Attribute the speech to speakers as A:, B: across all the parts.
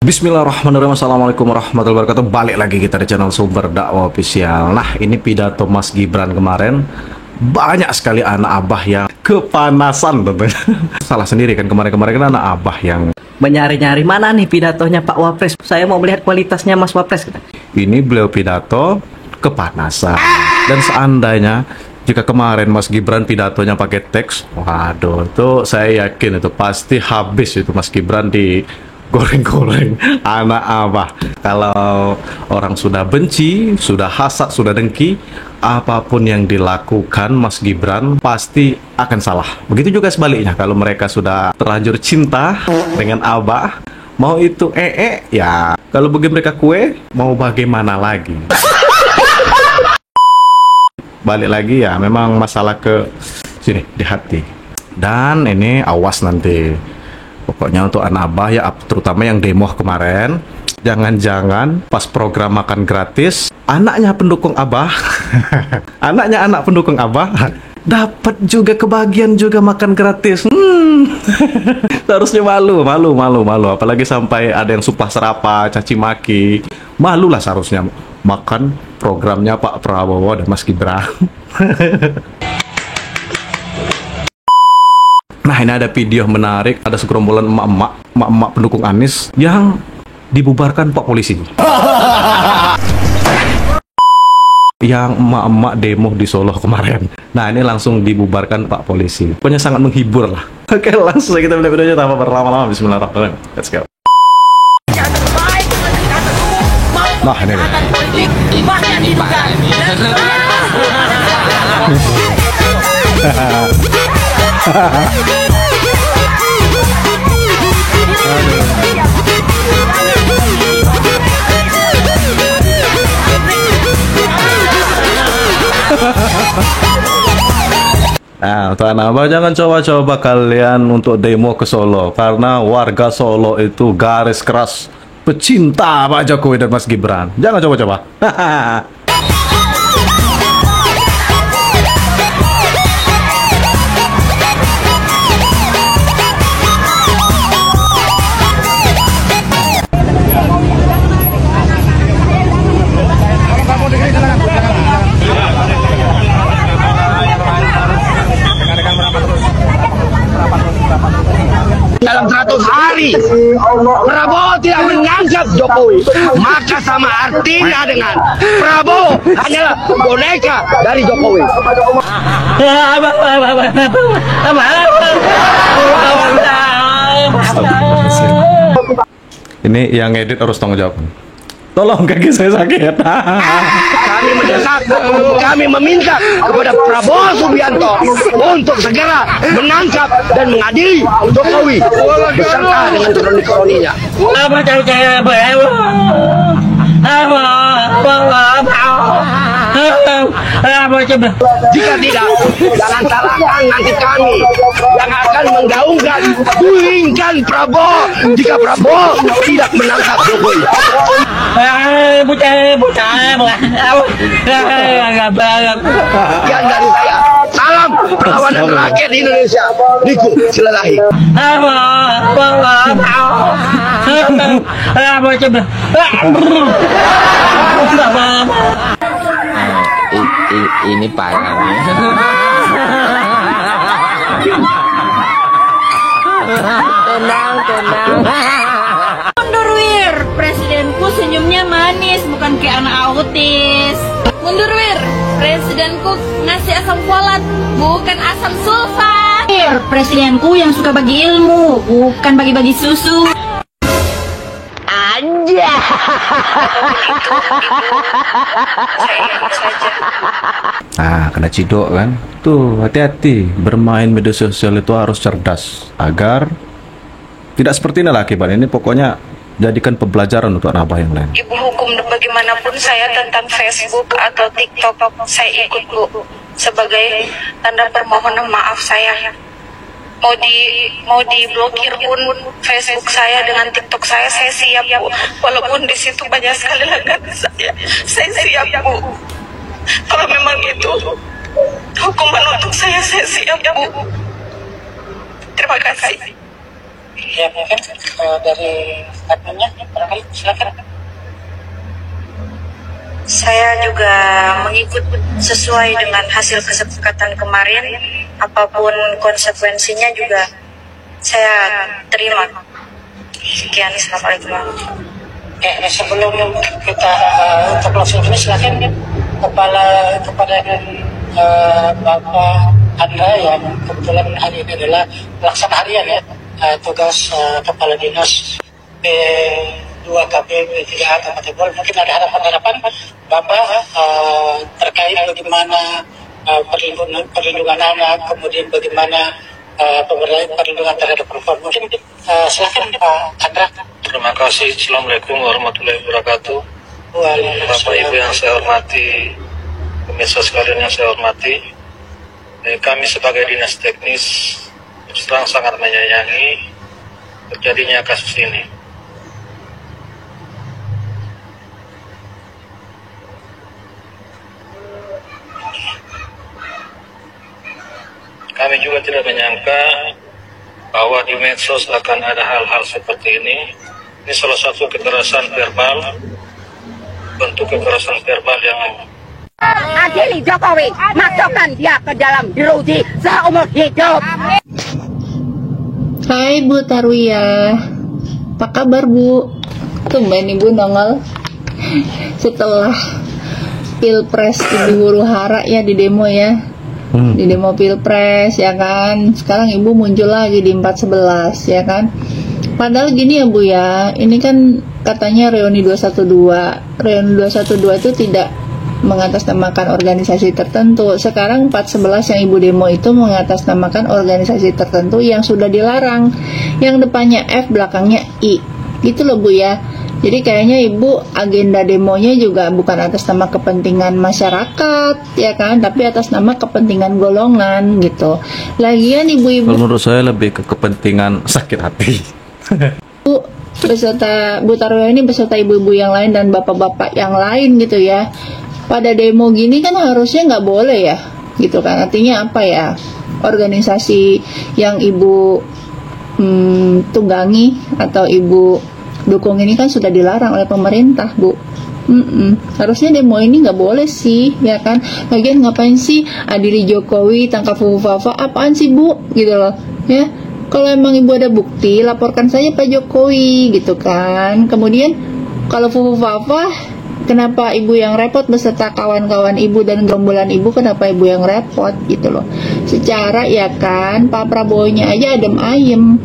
A: Bismillahirrahmanirrahim. Assalamualaikum warahmatullahi wabarakatuh. Balik lagi kita di channel Sumber Dakwah Official. Nah, ini pidato Mas Gibran kemarin. Banyak sekali anak abah yang kepanasan tentunya. Salah sendiri kan, kemarin-kemarin kan anak abah yang
B: menyari-nyari mana nih pidatonya Pak Wapres. Saya mau melihat kualitasnya Mas Wapres.
A: ini beliau pidato kepanasan. Dan seandainya jika kemarin Mas Gibran pidatonya pakai teks, waduh, tuh saya yakin itu pasti habis itu Mas Gibran di goreng-goreng anak abah. Kalau orang sudah benci, sudah hasad, sudah dengki, apapun yang dilakukan Mas Gibran pasti akan salah. Begitu juga sebaliknya, kalau mereka sudah terlanjur cinta dengan abah, mau itu ya kalau bagi mereka kue, mau bagaimana lagi. Balik lagi ya, memang masalah ke sini di hati. Dan ini awas nanti, pokoknya untuk anak abah ya, terutama yang demo kemarin, jangan-jangan pas program makan gratis, anaknya pendukung abah, anaknya anak pendukung abah, dapat juga kebagian juga makan gratis. Seharusnya malu. Apalagi sampai ada yang sumpah serapa, caci maki, malulah seharusnya makan programnya Pak Prabowo dan Mas Gibran. Nah, ini ada video menarik, ada segerombolan emak-emak pendukung Anies yang dibubarkan Pak polisi. Yang emak-emak demo di Solo kemarin. Nah, ini langsung dibubarkan Pak polisi. Pokoknya sangat menghibur lah. Oke, langsung kita lihat videonya tanpa berlama-lama. Bismillahirrahmanirrahim. Let's go. Nah, ini nah, untuk anak abah jangan coba-coba kalian untuk demo ke Solo, karena warga Solo itu garis keras pecinta Pak Jokowi dan Mas Gibran. Jangan coba-coba.
C: Dalam 100 hari Prabowo tidak mengangkat Jokowi, maka sama artinya dengan Prabowo hanyalah boneka dari Jokowi.
A: Ini yang edit harus tanggung jawab. Tolong, kaki saya sakit.
C: Kami mendesak, kami meminta kepada Prabowo Subianto untuk segera menangkap dan mengadili Jokowi beserta dengan kroni-kroninya. Jika tidak, jangan salahkan nanti kami yang akan menggaungkan buingkan Prabowo jika Prabowo tidak menangkap Jokowi. Sekian dari saya. Salam perlawanan rakyat Indonesia. Niku Silalahi.
D: Ini parahnya. Tenang.
E: Mundur Wir, presidenku senyumnya manis, bukan kayak anak autis. Mundur Wir, presidenku ngasih asam folat, bukan asam sulfat. Wir, presidenku yang suka bagi ilmu, bukan bagi-bagi susu.
C: Anja.
A: Nah, kena ciduk kan? Tuh, hati-hati. Bermain media sosial itu harus cerdas agar tidak seperti ini lah akibatnya. Ini pokoknya jadikan pembelajaran untuk anak abah yang lain.
F: Ibu hukum bagaimanapun saya tentang Facebook atau TikTok, saya ikut Bu, sebagai tanda permohonan maaf saya. Mau diblokir pun Facebook saya dengan TikTok saya siap Bu. Walaupun di situ banyak sekali langganan saya siap Bu. Kalau memang itu hukuman untuk saya siap Bu. Terima kasih.
D: ya mungkin dari adminnya barangkali silakan.
F: Saya juga mengikut sesuai dengan hasil kesepakatan kemarin, apapun konsekuensinya juga saya terima. Sekian, assalamualaikum.
D: Sebelum kita untuk closing ini silakan kepada Bapak Andra yang kebetulan hari ini adalah pelaksana harian ya, tugas Kepala Dinas P2KB P3A Kabupaten Bogor. Mungkin ada harapan-harapan Bapak terkait bagaimana perlindungan anak, kemudian bagaimana perlindungan terhadap perempuan. Mungkin silakan Pak Andra.
G: Terima kasih. Assalamualaikum warahmatullahi wabarakatuh. Bapak Ibu yang saya hormati, pemirsa sekalian yang saya hormati, kami sebagai dinas teknis terus terang sangat menyayangi terjadinya kasus ini. Kami juga tidak menyangka bahwa di medsos akan ada hal-hal seperti ini. Ini salah satu kekerasan verbal, bentuk kekerasan verbal yang
C: Adili Jokowi, masukkan dia ke dalam jeruji seumur hidup.
H: Hai Bu Tarwiyah, apa kabar Bu? Tumben Ibu nongol setelah Pilpres Ibu huru hara ya di demo ya. Di demo Pilpres ya kan. Sekarang Ibu muncul lagi di 411 ya kan. Padahal gini ya Bu ya, ini kan katanya reuni 212. Reuni 212 itu tidak mengatasnamakan organisasi tertentu. Sekarang 411 yang Ibu demo itu mengatasnamakan organisasi tertentu yang sudah dilarang, yang depannya F belakangnya I gitu loh Bu ya. Jadi kayaknya Ibu agenda demonya juga bukan atas nama kepentingan masyarakat ya kan, tapi atas nama kepentingan golongan gitu. Lagian ibu-ibu,
A: Menurut saya lebih ke kepentingan sakit hati.
H: Bu beserta Bu Tarwiyah ini beserta ibu-ibu yang lain dan bapak-bapak yang lain gitu ya, pada demo gini kan harusnya nggak boleh ya gitu kan. Artinya apa ya, organisasi yang Ibu tunggangi atau Ibu dukung ini kan sudah dilarang oleh pemerintah Bu. Harusnya demo ini nggak boleh sih ya kan. Lagian ngapain sih adili Jokowi tangkap Fufu Fafa, apaan sih Bu gitu loh ya. Kalau emang Ibu ada bukti, laporkan saja Pak Jokowi gitu kan. Kemudian kalau Fufu Fafa, kenapa Ibu yang repot beserta kawan-kawan Ibu dan gerombolan Ibu, kenapa Ibu yang repot gitu loh. Secara ya kan Pak Prabowo-nya aja adem ayem.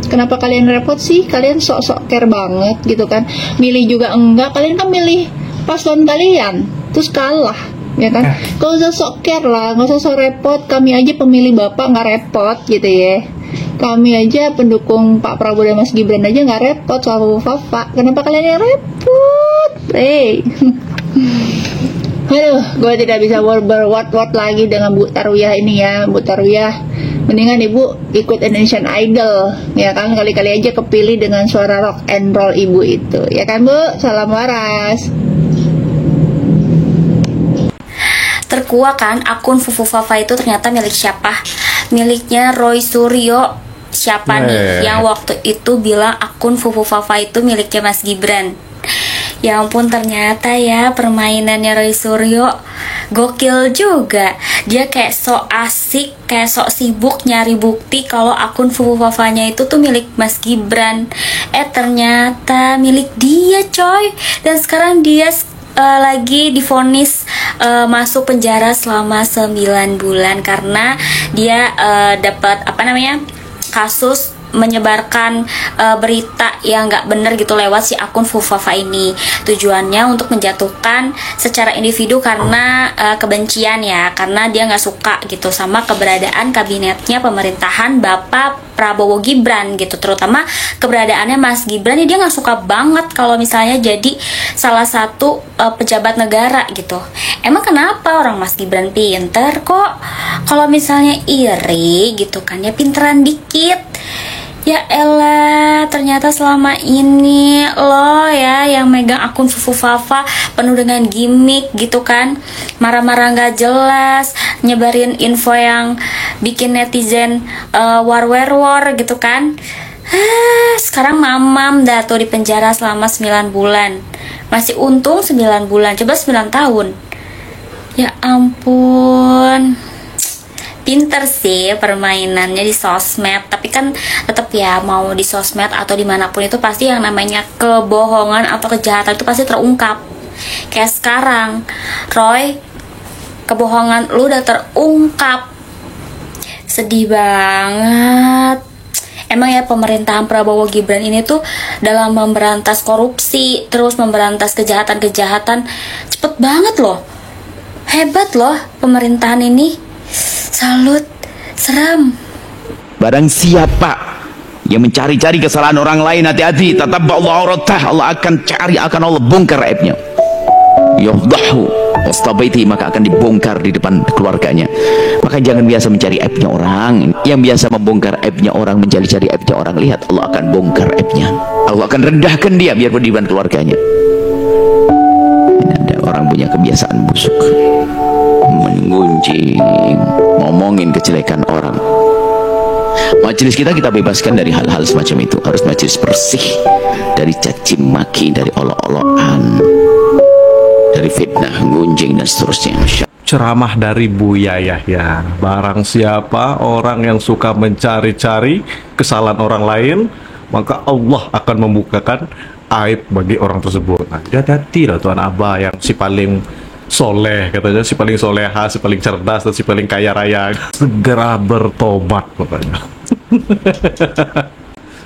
H: Kenapa kalian repot sih? Kalian sok-sok care banget gitu kan. Milih juga enggak, kalian kan milih paslon kalian terus kalah ya kan. Gak usah sok care lah, gak usah sok repot. Kami aja pemilih Bapak gak repot gitu ya. Kami aja pendukung Pak Prabowo dan Mas Gibran aja gak repot soal Fufu Fafa. Kenapa kalian yang repot? Aduh, gue tidak bisa berword-word lagi dengan Bu Tarwiyah ini ya. Bu Tarwiyah, mendingan Ibu ikut Indonesian Idol ya kan, kali-kali aja kepilih dengan suara rock and roll Ibu itu ya kan Bu. Salam waras.
I: Terkuak kan akun Fufu Fafa itu ternyata milik siapa? Miliknya Roy Suryo. Siapa nih yang waktu itu bilang akun Fufu Fafa itu miliknya Mas Gibran? Ya ampun, ternyata ya permainannya Roy Suryo gokil juga. Dia kayak sok asik, kayak sok sibuk nyari bukti kalau akun Fufu Fafanya itu tuh milik Mas Gibran. Ternyata milik dia coy. Dan sekarang dia lagi divonis masuk penjara selama 9 bulan karena dia dapat kasus menyebarkan berita yang nggak benar gitu lewat si akun Fufu Fafa ini. Tujuannya untuk menjatuhkan secara individu karena kebencian ya, karena dia nggak suka gitu sama keberadaan kabinetnya pemerintahan Bapak Prabowo Gibran gitu, terutama keberadaannya Mas Gibran. Dia nggak suka banget kalau misalnya jadi salah satu pejabat negara gitu. Emang kenapa? Orang Mas Gibran pinter kok. Kalau misalnya iri gitu kan ya pinteran dikit. Ya elah, ternyata selama ini lo ya yang megang akun Fufu Fafa penuh dengan gimmick gitu kan, marah-marah gak jelas, nyebarin info yang bikin netizen war gitu kan. Sekarang mamam dah tuh di penjara selama 9 bulan. Masih untung 9 bulan, coba 9 tahun. Ya ampun. Pinter sih permainannya di sosmed. Tapi kan tetap ya, mau di sosmed atau dimanapun itu pasti yang namanya kebohongan atau kejahatan itu pasti terungkap. Kayak sekarang, Roy, kebohongan lu udah terungkap. Sedih banget. Emang ya pemerintahan Prabowo Gibran ini tuh dalam memberantas korupsi, terus memberantas kejahatan-kejahatan, cepet banget loh. Hebat loh pemerintahan ini. Salut, seram.
J: Barang siapa yang mencari-cari kesalahan orang lain, hati-hati. Tatabballahu auratah, Allah akan cari, akan Allah bongkar aibnya. Yuhdahu wastabaiti, maka akan dibongkar di depan keluarganya. Maka jangan biasa mencari aibnya orang. Yang biasa membongkar aibnya orang, mencari-cari aibnya orang, lihat Allah akan bongkar aibnya. Allah akan rendahkan dia biarpun di depan keluarganya. Ini ada orang punya kebiasaan busuk, menggunjing, ngomongin kejelekan orang. Majelis kita bebaskan dari hal-hal semacam itu. Harus majelis bersih dari caci maki, dari olok-olokan, dari fitnah, gunjing dan seterusnya.
A: Ceramah dari Buya Yahya. Barang siapa orang yang suka mencari-cari kesalahan orang lain, maka Allah akan membukakan aib bagi orang tersebut. Nah, hati-hati lah tuan Abah yang si paling soleh, katanya si paling soleha, si paling cerdas, dan si paling kaya raya. Segera bertobat pokoknya.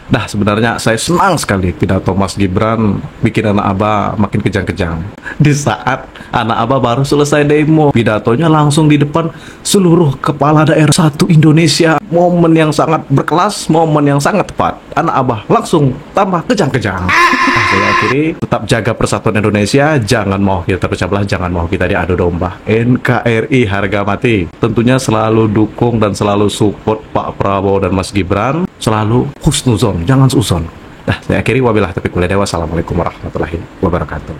A: Nah, sebenarnya saya senang sekali pidato Mas Gibran bikin anak Abah makin kejang-kejang. Di saat anak Abah baru selesai demo, pidatonya langsung di depan seluruh kepala daerah satu Indonesia. Momen yang sangat berkelas, momen yang sangat tepat. Anak Abah langsung tambah kejang-kejang. Nah, saya akhiri tetap jaga persatuan Indonesia, jangan mau kita terpecah belah, jangan mau kita diadu domba. NKRI harga mati. Tentunya selalu dukung dan selalu support Pak Prabowo dan Mas Gibran. Selalu husnuzon, jangan suzon. Nah, saya akhiri wabillahi taufiq wal hidayah. Wassalamualaikum warahmatullahi wabarakatuh.